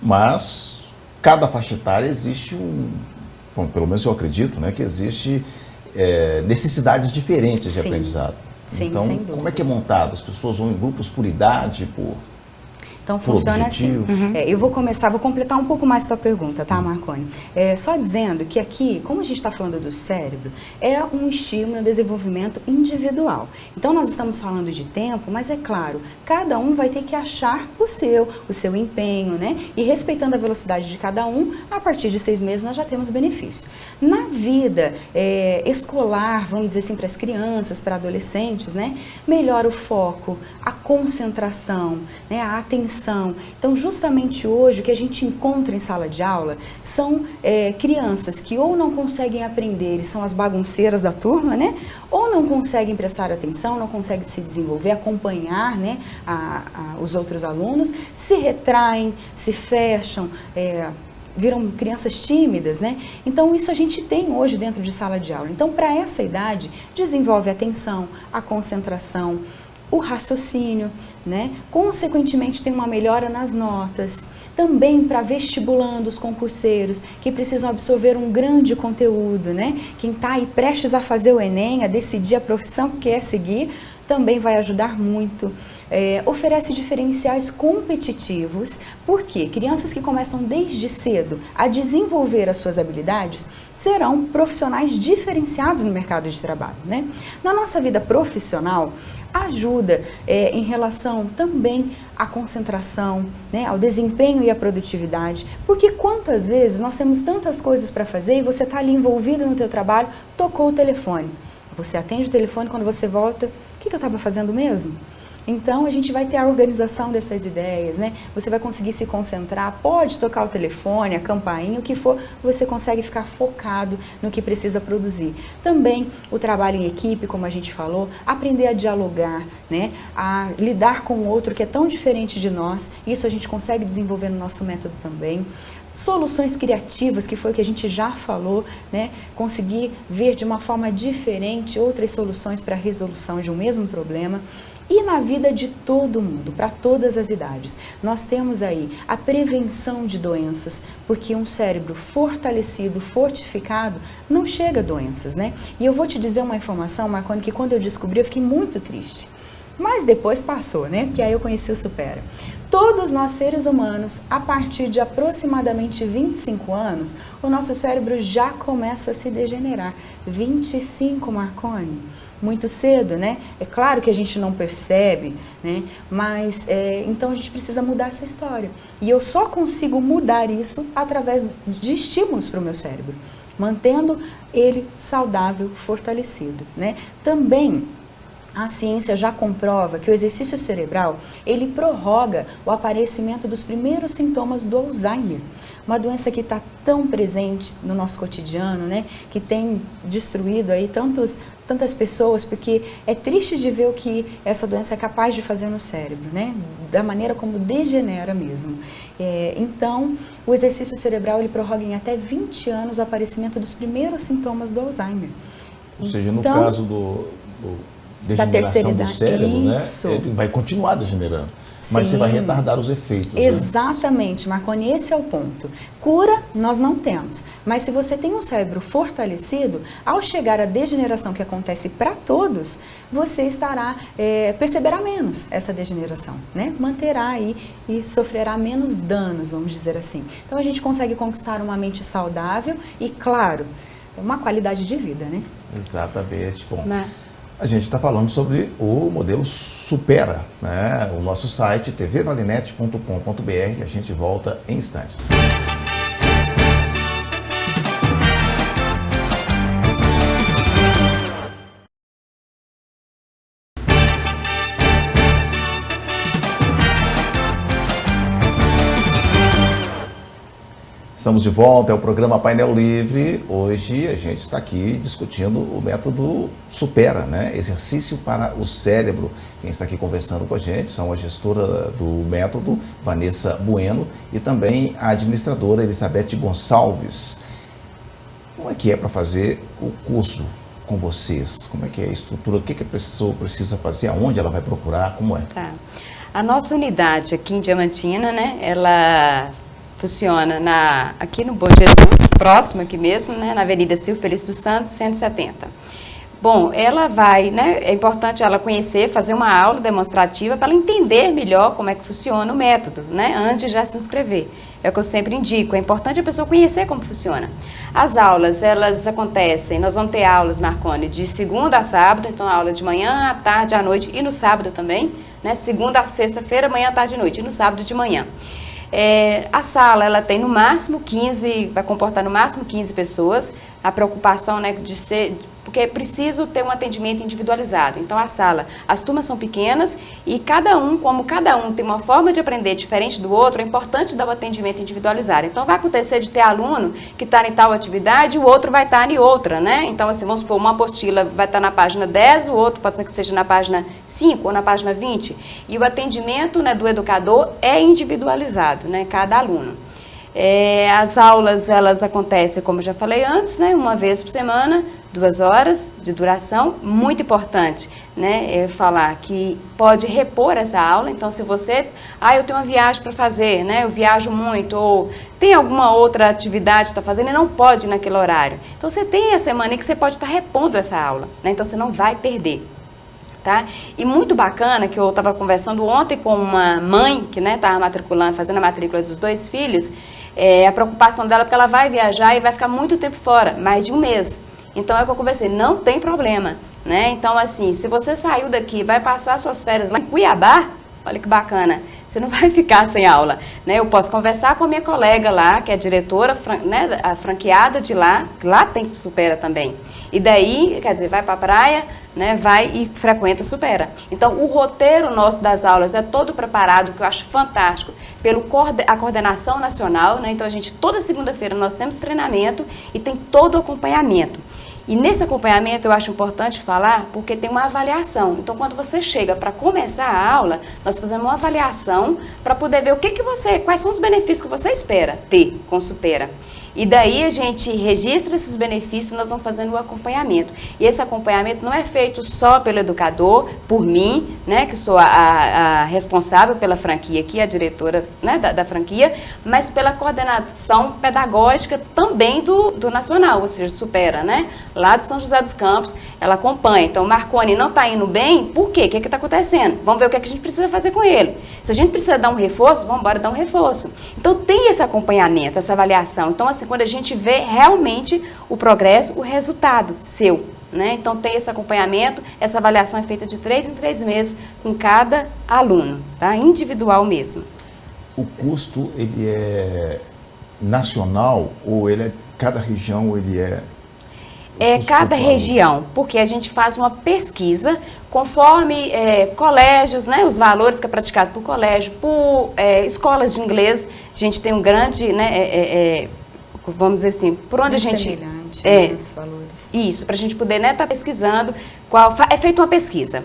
Mas cada faixa etária existe bom, pelo menos eu acredito, né, que existe necessidades diferentes de aprendizado. Sim, então, sem dúvida. como é que é montado? As pessoas vão em grupos por idade, por Então funciona objetivo? assim. Eu vou completar um pouco mais a tua pergunta, tá, Marconi? Só dizendo que aqui, como a gente está falando do cérebro, é um estímulo, um desenvolvimento individual. Então nós estamos falando de tempo, mas é claro, cada um vai ter que achar o seu empenho, né? E respeitando a velocidade de cada um, a partir de 6 meses nós já temos benefício. Na vida escolar, vamos dizer assim, para as crianças, para adolescentes, né? Melhora o foco, a concentração, né? A atenção. Então, justamente hoje, o que a gente encontra em sala de aula são crianças que ou não conseguem aprender e são as bagunceiras da turma, né? Ou não conseguem prestar atenção, não conseguem se desenvolver, acompanhar, né, os outros alunos, se retraem, se fecham, viram crianças tímidas, né? Então, isso a gente tem hoje dentro de sala de aula. Então, para essa idade, desenvolve a atenção, a concentração, o raciocínio, né? Consequentemente, tem uma melhora nas notas. Também para vestibulandos, concurseiros, que precisam absorver um grande conteúdo, né? Quem está aí prestes a fazer o Enem, a decidir a profissão que quer seguir, também vai ajudar muito. Oferece diferenciais competitivos, porque crianças que começam desde cedo a desenvolver as suas habilidades serão profissionais diferenciados no mercado de trabalho, né? Na nossa vida profissional, ajuda em relação também à concentração, né, ao desempenho e à produtividade, porque quantas vezes nós temos tantas coisas para fazer e você está ali envolvido no teu trabalho, tocou o telefone, você atende o telefone, quando você volta, o que eu estava fazendo mesmo? Então, a gente vai ter a organização dessas ideias, né? Você vai conseguir se concentrar, pode tocar o telefone, a campainha, o que for, você consegue ficar focado no que precisa produzir. Também o trabalho em equipe, como a gente falou, aprender a dialogar, né? A lidar com o outro que é tão diferente de nós, isso a gente consegue desenvolver no nosso método também. soluções criativas, que foi o que a gente já falou, né? Conseguir ver de uma forma diferente outras soluções para a resolução de um mesmo problema. E na vida de todo mundo, para todas as idades, nós temos aí a prevenção de doenças, porque um cérebro fortalecido, fortificado, não chega a doenças, né? E eu vou te dizer uma informação, Marconi, que quando eu descobri eu fiquei muito triste. Mas depois passou, né? Que aí eu conheci o Supera. Todos nós seres humanos, a partir de aproximadamente 25 anos, o nosso cérebro já começa a se degenerar. 25, Marconi. Muito cedo, né? É claro que a gente não percebe, né? Mas então a gente precisa mudar essa história. E eu só consigo mudar isso através de estímulos para o meu cérebro, mantendo ele saudável, fortalecido, né? Também a ciência já comprova que o exercício cerebral, ele prorroga o aparecimento dos primeiros sintomas do Alzheimer. Uma doença que está tão presente no nosso cotidiano, né? Que tem destruído aí tantas pessoas, porque é triste de ver o que essa doença é capaz de fazer no cérebro, né? Da maneira como degenera mesmo. Então, o exercício cerebral, ele prorroga em até 20 anos o aparecimento dos primeiros sintomas do Alzheimer. Ou seja, no caso da degeneração do cérebro, né? Ele vai continuar degenerando. Mas Sim. você vai retardar os efeitos. Exatamente, né? Marconi, esse é o ponto. Cura, nós não temos. Mas se você tem um cérebro fortalecido, ao chegar à degeneração que acontece para todos, você perceberá menos essa degeneração, né? Manterá aí e sofrerá menos danos, vamos dizer assim. Então a gente consegue conquistar uma mente saudável e, claro, uma qualidade de vida, né? Exatamente. Bom, a gente está falando sobre o modelo Supera, né? O nosso site tvvalinet.com.br. A gente volta em instantes. Estamos de volta, é o programa Painel Livre. Hoje a gente está aqui discutindo o método Supera, né? Exercício para o cérebro. Quem está aqui conversando com a gente são a gestora do método, Vanessa Bueno, e também a administradora Elizabeth Gonçalves. Como é que é para fazer o curso com vocês? Como é que é a estrutura? O que a pessoa precisa fazer? Aonde ela vai procurar? Como é? Tá. A nossa unidade aqui em Diamantina, né? Ela funciona aqui no Bom Jesus, próximo aqui mesmo, né, na Avenida Silvio Felício dos Santos, 170. Bom, ela vai, né, é importante ela conhecer, fazer uma aula demonstrativa para ela entender melhor como é que funciona o método, né, antes de já se inscrever. É o que eu sempre indico, é importante a pessoa conhecer como funciona. As aulas, elas acontecem, nós vamos ter aulas, Marconi, de segunda a sábado, então aula de manhã, à tarde, à noite e no sábado também, né, segunda a sexta-feira, manhã, à tarde e noite, e no sábado de manhã. A sala, ela tem no máximo 15, vai comportar no máximo 15 pessoas. A preocupação, né, de ser, porque é preciso ter um atendimento individualizado. Então, a sala, as turmas são pequenas e como cada um tem uma forma de aprender diferente do outro, é importante dar um atendimento individualizado. Então, vai acontecer de ter aluno que está em tal atividade e o outro vai estar em outra, né? Então, assim, vamos supor, uma apostila vai estar na página 10, o outro pode ser que esteja na página 5 ou na página 20. E o atendimento, né, do educador é individualizado, né, cada aluno. As aulas, elas acontecem, como eu já falei antes, né, uma vez por semana, 2 horas de duração. Muito importante, né, falar que pode repor essa aula. Então, se você, eu tenho uma viagem para fazer, né, eu viajo muito, ou tem alguma outra atividade que está fazendo e não pode ir naquele horário. Então, você tem a semana em que você pode estar repondo essa aula, né, então você não vai perder. Tá? E muito bacana, que eu estava conversando ontem com uma mãe que estava matriculando, fazendo a matrícula dos 2 filhos, a preocupação dela, porque ela vai viajar e vai ficar muito tempo fora, mais de 1 mês. Então é o que eu conversei, não tem problema, né? Então, assim, se você saiu daqui, vai passar suas férias lá em Cuiabá, olha que bacana, você não vai ficar sem aula, né? Eu posso conversar com a minha colega lá, que é a diretora, né, a franqueada de lá tem Supera também. E daí, quer dizer, vai para a praia, né, vai e frequenta Supera. Então, o roteiro nosso das aulas é todo preparado, que eu acho fantástico, a coordenação nacional, né? Então, toda segunda-feira nós temos treinamento e tem todo o acompanhamento. E nesse acompanhamento eu acho importante falar, porque tem uma avaliação. Então, quando você chega para começar a aula, nós fazemos uma avaliação para poder ver quais são os benefícios que você espera ter com o Supera. E daí a gente registra esses benefícios e nós vamos fazendo o acompanhamento. E esse acompanhamento não é feito só pelo educador, por mim, né, que sou a responsável pela franquia aqui, a diretora, né, da franquia, mas pela coordenação pedagógica também do Nacional, ou seja, Supera, né, lá de São José dos Campos, ela acompanha. Então, o Marconi não está indo bem, por quê? O que está acontecendo? Vamos ver o que a gente precisa fazer com ele. Se a gente precisa dar um reforço, vamos embora dar um reforço. Então, tem esse acompanhamento, essa avaliação. Então, assim, quando a gente vê realmente o progresso, o resultado seu, né? Então tem esse acompanhamento, essa avaliação é feita de 3 em 3 meses com cada aluno, tá? Individual mesmo. O custo, ele é nacional ou ele é cada região, ou ele é... Cada região, porque a gente faz uma pesquisa conforme colégios, né, os valores que é praticado por colégio, por escolas de inglês. A gente tem um grande, né, vamos dizer assim, por onde a gente... Os valores. Isso, para a gente poder, né, estar pesquisando, é feita uma pesquisa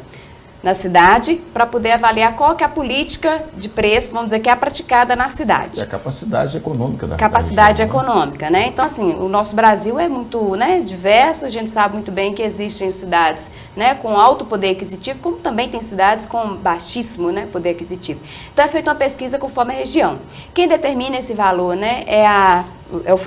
na cidade para poder avaliar qual que é a política de preço, vamos dizer, que é praticada na cidade. É a capacidade econômica da capacidade região, econômica, né? Então, assim, o nosso Brasil é muito, né, diverso, a gente sabe muito bem que existem cidades, né, com alto poder aquisitivo, como também tem cidades com baixíssimo, né, poder aquisitivo. Então, é feita uma pesquisa conforme a região. Quem determina esse valor, né, é o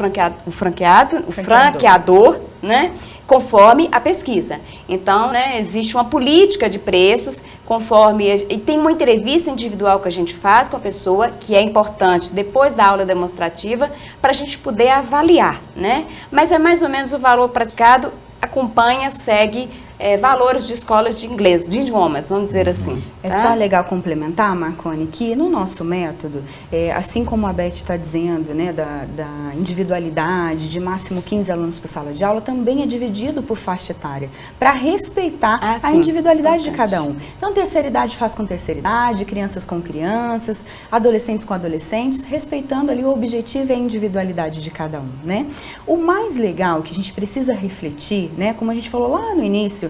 franqueador, né, conforme a pesquisa. Então, né, existe uma política de preços conforme... E tem uma entrevista individual que a gente faz com a pessoa, que é importante depois da aula demonstrativa, para a gente poder avaliar, né? Mas é mais ou menos o valor praticado, acompanha, segue valores de escolas de inglês, de idiomas, vamos dizer assim. É só legal complementar, Marconi, que no nosso método, assim como a Beth está dizendo, né, da individualidade, de máximo 15 alunos por sala de aula, também é dividido por faixa etária, para respeitar a individualidade de cada um. Então, terceira idade faz com terceira idade, crianças com crianças, adolescentes com adolescentes, respeitando ali o objetivo e a individualidade de cada um, né? O mais legal que a gente precisa refletir, né, como a gente falou lá no início,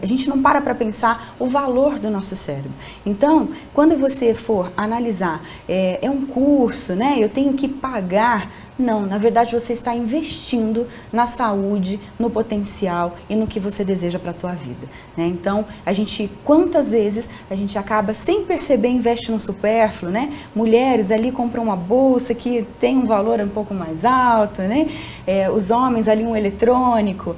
a gente não para pensar o valor do nosso cérebro. Então, quando você for analisar, é um curso, né? Eu tenho que pagar. Não, na verdade você está investindo na saúde, no potencial e no que você deseja para a tua vida, né? Então, quantas vezes a gente acaba sem perceber, investe no supérfluo, né? Mulheres ali compram uma bolsa que tem um valor um pouco mais alto, né? Os homens ali um eletrônico.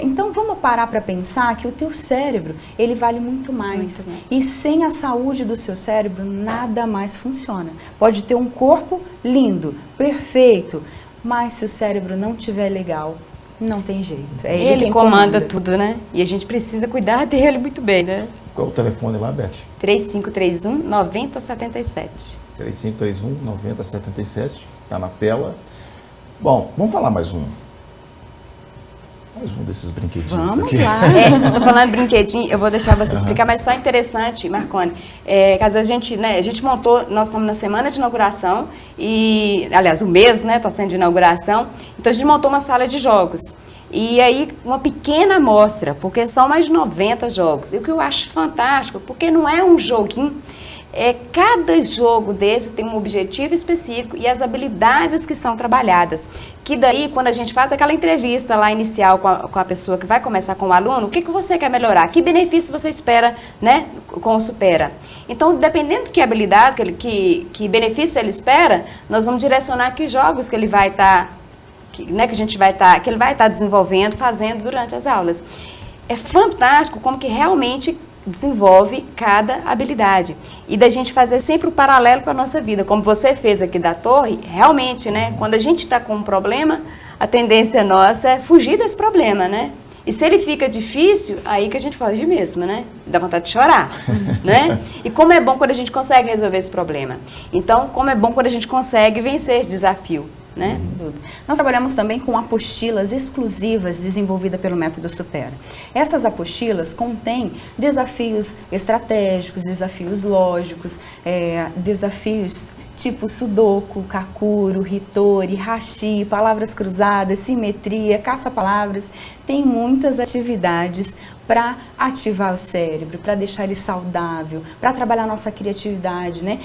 Então, vamos parar para pensar que o teu cérebro, ele vale muito mais. E sem a saúde do seu cérebro, nada mais funciona. Pode ter um corpo lindo, perfeito, mas se o cérebro não estiver legal, não tem jeito. Ele comanda tudo, né? E a gente precisa cuidar dele muito bem, né? Qual é o telefone lá, Beth? 3531-9077. 3531-9077, está na tela. Bom, vamos falar mais um desses brinquedinhos aqui. Vamos lá. Você está falando de brinquedinho, eu vou deixar você explicar, mas só interessante, Marconi, que às vezes a gente montou, nós estamos na semana de inauguração, e, aliás, o mês, né, está sendo de inauguração, então a gente montou uma sala de jogos. E aí, uma pequena amostra, porque são mais de 90 jogos. E o que eu acho fantástico, porque não é um joguinho, cada jogo desse tem um objetivo específico e as habilidades que são trabalhadas. Que daí, quando a gente faz aquela entrevista lá inicial com a pessoa que vai começar com o aluno, o que você quer melhorar? Que benefício você espera, né, com o Supera? Então, dependendo de que habilidade, que benefício ele espera, nós vamos direcionar que jogos que ele vai estar... que ele vai estar desenvolvendo, fazendo durante as aulas. É fantástico como que realmente desenvolve cada habilidade. E da gente fazer sempre o paralelo com a nossa vida. Como você fez aqui da torre, realmente, né? Quando a gente está com um problema, a tendência nossa é fugir desse problema, né? E se ele fica difícil, aí que a gente foge mesmo, né? Dá vontade de chorar, né? E como é bom quando a gente consegue resolver esse problema. Então, como é bom quando a gente consegue vencer esse desafio, né? Nós trabalhamos também com apostilas exclusivas desenvolvidas pelo método Supera. Essas apostilas contêm desafios estratégicos, desafios lógicos, desafios tipo sudoku, kakuro, hitori, hashi, palavras cruzadas, simetria, caça-palavras. Tem muitas atividades para ativar o cérebro, para deixar ele saudável, para trabalhar a nossa criatividade, né?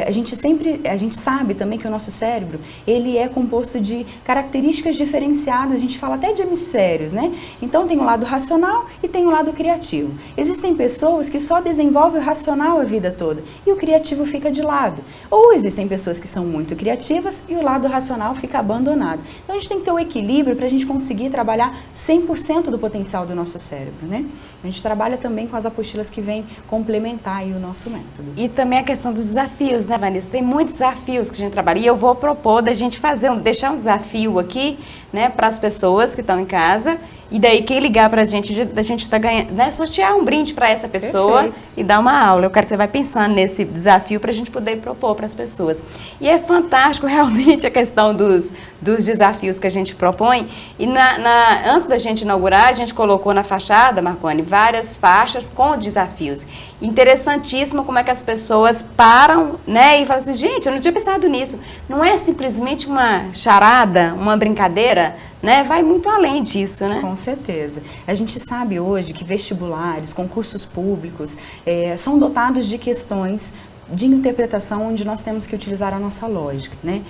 A gente sabe também que o nosso cérebro, ele é composto de características diferenciadas, a gente fala até de hemisférios, né? Então tem o lado racional e tem o lado criativo. Existem pessoas que só desenvolvem o racional a vida toda e o criativo fica de lado. Ou existem pessoas que são muito criativas e o lado racional fica abandonado. Então a gente tem que ter o equilíbrio para a gente conseguir trabalhar 100% do potencial do nosso cérebro, né? A gente trabalha também com as apostilas que vêm complementar aí o nosso método. E também a questão dos desafios, né, Vanessa? Tem muitos desafios que a gente trabalha. E eu vou propor da gente deixar um desafio aqui, né, para as pessoas que estão em casa. E daí, quem ligar para a gente tá ganhando, né, sortear um brinde para essa pessoa. Perfeito. E dar uma aula. Eu quero que você vá pensando nesse desafio para a gente poder propor para as pessoas. E é fantástico, realmente, a questão dos desafios que a gente propõe. E antes da gente inaugurar, a gente colocou na fachada, Marconi, várias faixas com desafios. Interessantíssimo como é que as pessoas param, né, e falam assim, gente, eu não tinha pensado nisso. Não é simplesmente uma charada, uma brincadeira, né? Vai muito além disso, né? Com certeza. A gente sabe hoje que vestibulares, concursos públicos são dotados de questões de interpretação onde nós temos que utilizar a nossa lógica, né?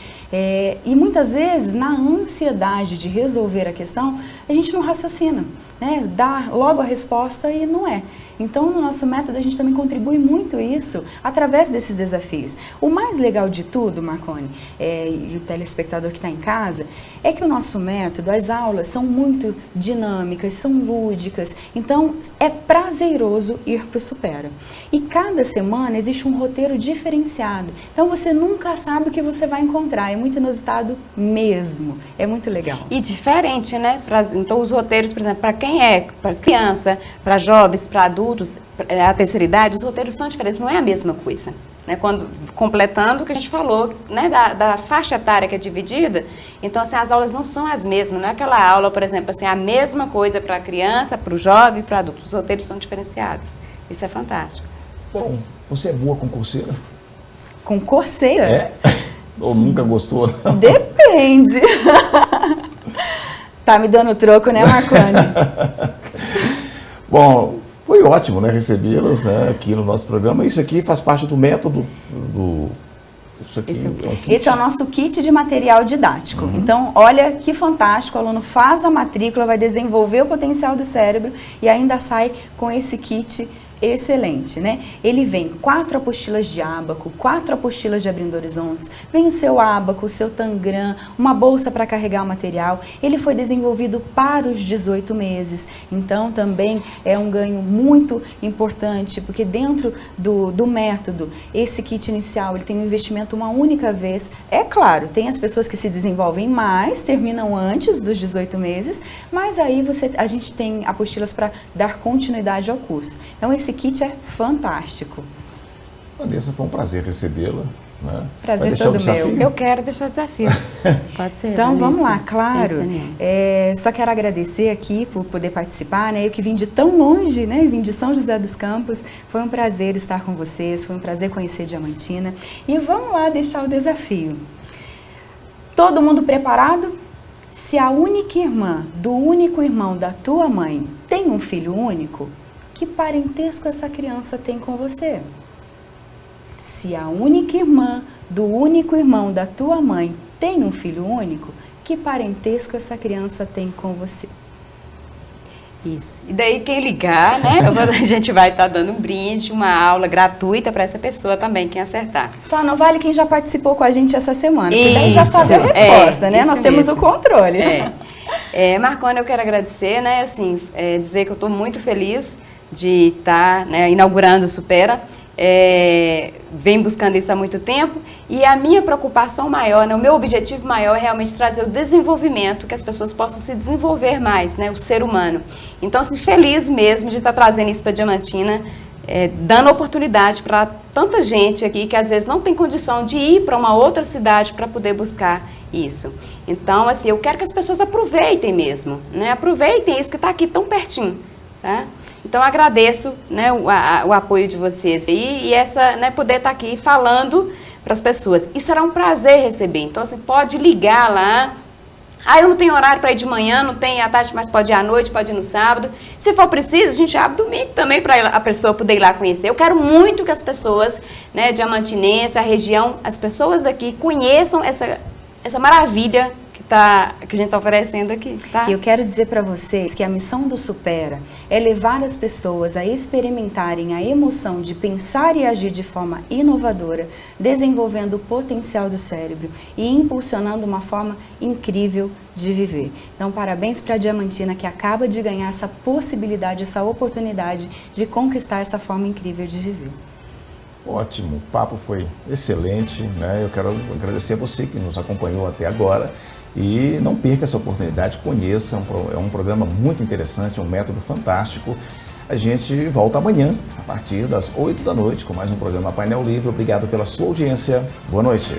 E muitas vezes, na ansiedade de resolver a questão, a gente não raciocina, né? Dá logo a resposta e não é. Então, no nosso método, a gente também contribui muito isso através desses desafios. O mais legal de tudo, Marconi, e o telespectador que está em casa, é que o nosso método, as aulas são muito dinâmicas, são lúdicas, então é prazeroso ir para o Supera. E cada semana existe um roteiro diferenciado, então você nunca sabe o que você vai encontrar, é muito inusitado mesmo, é muito legal. E diferente, né? Então os roteiros, por exemplo, para quem é, para criança, para jovens, para adultos, a terceira idade, os roteiros são diferentes, não é a mesma coisa. Né, completando o que a gente falou, né, da faixa etária que é dividida, então assim, as aulas não são as mesmas, não é aquela aula, por exemplo, assim, a mesma coisa para a criança, para o jovem, para o adulto, os roteiros são diferenciados, isso é fantástico. Bom, você é boa concurseira? Concurseira? É? Ou nunca gostou? Depende. Tá me dando troco, né, Marconi? Bom, foi ótimo, né, recebê-los, né, aqui no nosso programa. Isso aqui faz parte do método Isso aqui esse é o nosso kit de material didático. Então, olha que fantástico, o aluno faz a matrícula, vai desenvolver o potencial do cérebro e ainda sai com esse kit excelente, né? Ele vem 4 apostilas de ábaco, 4 apostilas de abrindo horizontes, vem o seu ábaco, o seu tangram, uma bolsa para carregar o material. Ele foi desenvolvido para os 18 meses, então também é um ganho muito importante, porque dentro do método, esse kit inicial, ele tem um investimento uma única vez. É claro, tem as pessoas que se desenvolvem mais, terminam antes dos 18 meses, mas aí a gente tem apostilas para dar continuidade ao curso. Então, esse kit é fantástico. Vanessa, foi um prazer recebê-la. Né? Prazer todo meu. Eu quero deixar o desafio. Pode ser. Então, vamos lá, claro. Só quero agradecer aqui por poder participar, né? Eu que vim de tão longe, né? Vim de São José dos Campos. Foi um prazer estar com vocês, foi um prazer conhecer Diamantina. E vamos lá deixar o desafio. Todo mundo preparado? Se a única irmã do único irmão da tua mãe tem um filho único, que parentesco essa criança tem com você? Se a única irmã do único irmão da tua mãe tem um filho único, que parentesco essa criança tem com você? Isso. E daí quem ligar, né? A gente vai estar dando um brinde, uma aula gratuita para essa pessoa também, quem acertar. Só não vale quem já participou com a gente essa semana, porque daí já sabe a resposta, né? Nós temos o controle. Marconi, eu quero agradecer, né? Assim, dizer que eu estou muito feliz de estar, né, inaugurando o Supera. Vem buscando isso há muito tempo e a minha preocupação maior, né, o meu objetivo maior é realmente trazer o desenvolvimento, que as pessoas possam se desenvolver mais, né, o ser humano. Então, assim, feliz mesmo de estar trazendo isso para Diamantina, dando oportunidade para tanta gente aqui que às vezes não tem condição de ir para uma outra cidade para poder buscar isso. Então, assim, eu quero que as pessoas aproveitem mesmo, né, aproveitem isso que está aqui tão pertinho, tá? Então, agradeço, né, o apoio de vocês e essa, né, poder estar aqui falando para as pessoas. E será um prazer receber. Então, assim, pode ligar lá. Eu não tenho horário para ir de manhã, não tem à tarde, mas pode ir à noite, pode ir no sábado. Se for preciso, a gente abre domingo também para a pessoa poder ir lá conhecer. Eu quero muito que as pessoas, né, diamantinense, a região, as pessoas daqui conheçam essa maravilha que a gente está oferecendo aqui, tá? E eu quero dizer para vocês que a missão do Supera é levar as pessoas a experimentarem a emoção de pensar e agir de forma inovadora, desenvolvendo o potencial do cérebro e impulsionando uma forma incrível de viver. Então, parabéns para a Diamantina, que acaba de ganhar essa possibilidade, essa oportunidade de conquistar essa forma incrível de viver. Ótimo, o papo foi excelente, né? Eu quero agradecer a você que nos acompanhou até agora. E não perca essa oportunidade, conheça, é um programa muito interessante, um método fantástico. A gente volta amanhã, a partir das 8 da noite, com mais um programa Painel Livre. Obrigado pela sua audiência. Boa noite.